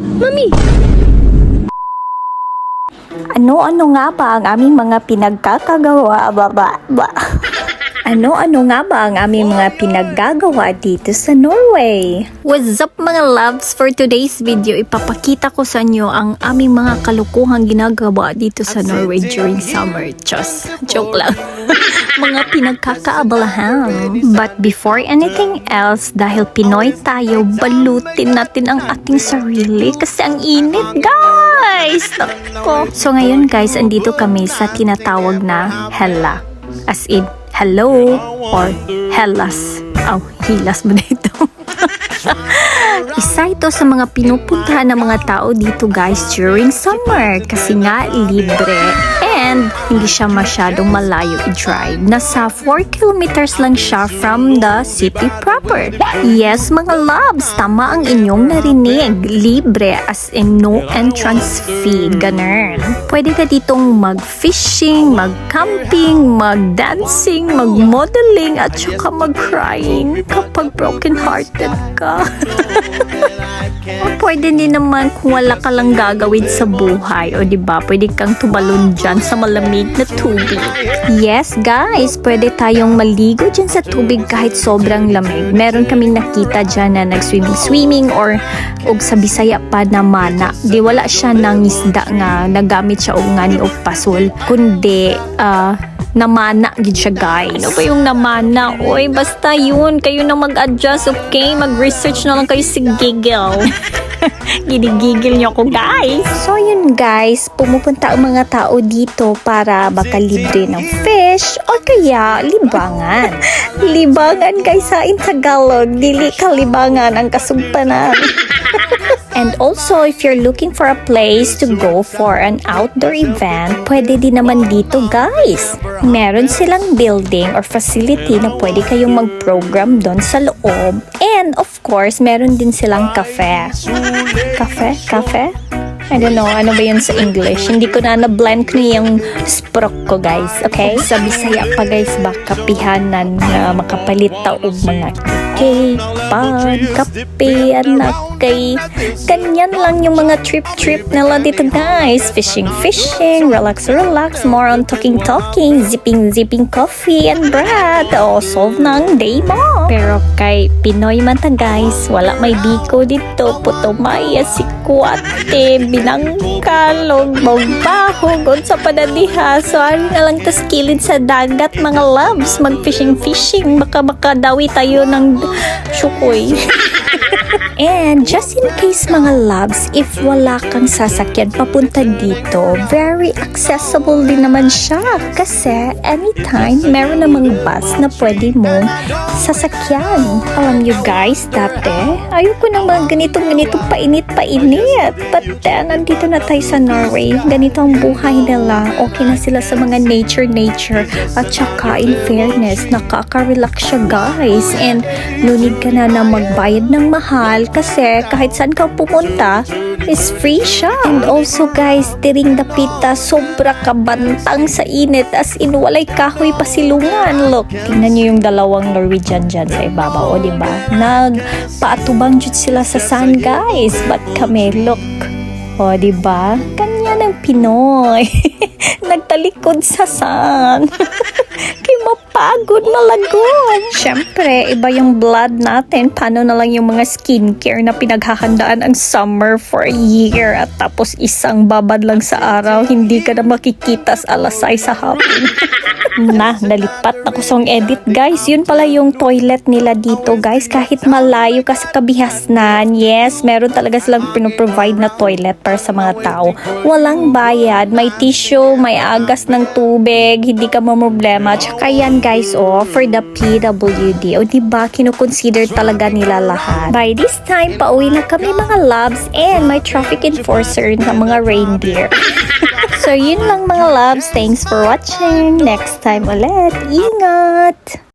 Mami! Ano-ano nga ba ang aming mga pinagkakagawa? Ano-ano nga ba ang aming mga pinaggagawa dito sa Norway? What's up mga loves? For today's video, ipapakita ko sa inyo ang aming mga kalukuhang ginagawa dito sa Norway during summer. Just joke lang. Mga pinagkakaabalahan. But before anything else, dahil Pinoy tayo, balutin natin ang ating sarili kasi ang init, guys! Nako. So ngayon guys, andito kami sa tinatawag na Hella. As in, hello or Hellas. Hilas mo dito. Isa ito sa mga pinupuntahan ng mga tao dito guys during summer kasi nga libre and hindi siya masyadong malayo i-drive. Nasa 4 kilometers lang siya from the city proper. Yes mga loves, tama ang inyong narinig. Libre as in no entrance fee. Ganun. Pwede ka ditong mag-fishing, mag-camping, mag-dancing, mag-modeling at saka mag-crying kapag broken-hearted ka. O pwede din naman kung wala ka lang gagawin sa buhay. O diba, pwede kang tumalon dyan sa malamig na tubig. Yes guys, pwede tayong maligo dyan sa tubig kahit sobrang lamig. Meron kaming nakita dyan na nag-swimming or sa Bisaya pa na mana. Di wala siya ng isda nga nagamit siya nga ni og pasol. Kundi, namana gid siya guys. Ano ba yung namana? Oy, basta yun. Kayo na mag-adjust, okay? Mag-research na lang kayo sa Google. Ginigigil niyo ako guys. So yun guys, pumupunta ang mga tao dito para baka libre ng fish o kaya libangan. Libangan guys sa in Tagalog, dili ka libangan ang kasugpanan. And also, if you're looking for a place to go for an outdoor event, pwede din naman dito guys. Meron silang building or facility na pwede kayong mag-program doon sa loob. And of course, meron din silang cafe. Cafe? I don't know, ano ba yun sa English? Hindi ko na blend ko na yung sprok ko guys, okay? Sa Bisaya pa guys, baka pihanan na makapalit ta og mga cake, pan, kape, anak kay ganyan lang yung mga trip nila dito guys. Fishing, relax, more on talking, zipping coffee and bread. Solve na ang day mo. Pero kay Pinoy man ta guys, wala may biko dito. Puto maya si kuwate, binangkalog, magbahog, sa padadiha. So, ari na lang tas kilid sa dagat, mga loves. Mag-fishing. Baka dawi tayo ng syukoy. And just in case mga loves, if wala kang sasakyan papunta dito, very accessible din naman siya. Kasi anytime, meron namang bus na pwede mong sasakyan. Alam nyo guys, dati, ayoko na mga ganitong painit. But then, nandito na tayo sa Norway. Ganito ang buhay nila. Okay na sila sa mga nature. At saka, in fairness, nakaka-relax siya guys. And no need ka na magbayad ng mahal kasi kahit saan ka pumunta is free siya. And also guys, tiring dapita, sobra kabantang sa init as in walay kahoy pasilungan. Look, tingnan nyo yung dalawang Norwegian dyan sa ibabaw, o diba? Nagpaatubang jud sila sa sun guys, but kami, look, o diba? Kanya ng Pinoy. Nagtalikod sa sun. Kay mapagod, malagod. Siyempre, iba yung blood natin. Paano na lang yung mga skincare na pinaghahandaan ang summer for a year at tapos isang babad lang sa araw, hindi ka na makikita sa alasay sa hapon. Nalipat na ko song edit guys. Yun pala yung toilet nila dito guys. Kahit malayo ka sa kabihasnan, yes, meron talaga silang pinoprovide na toilet para sa mga tao. Walang bayad, may tissue, may agas ng tubig, hindi ka mamroblema. Tsaka yan guys, for the PWD. O diba, kinukonsider talaga nila lahat. By this time, pauwi na kami mga loves and may traffic enforcer na mga reindeer. So yun lang mga loves. Thanks for watching. Next time ulit. Ingat!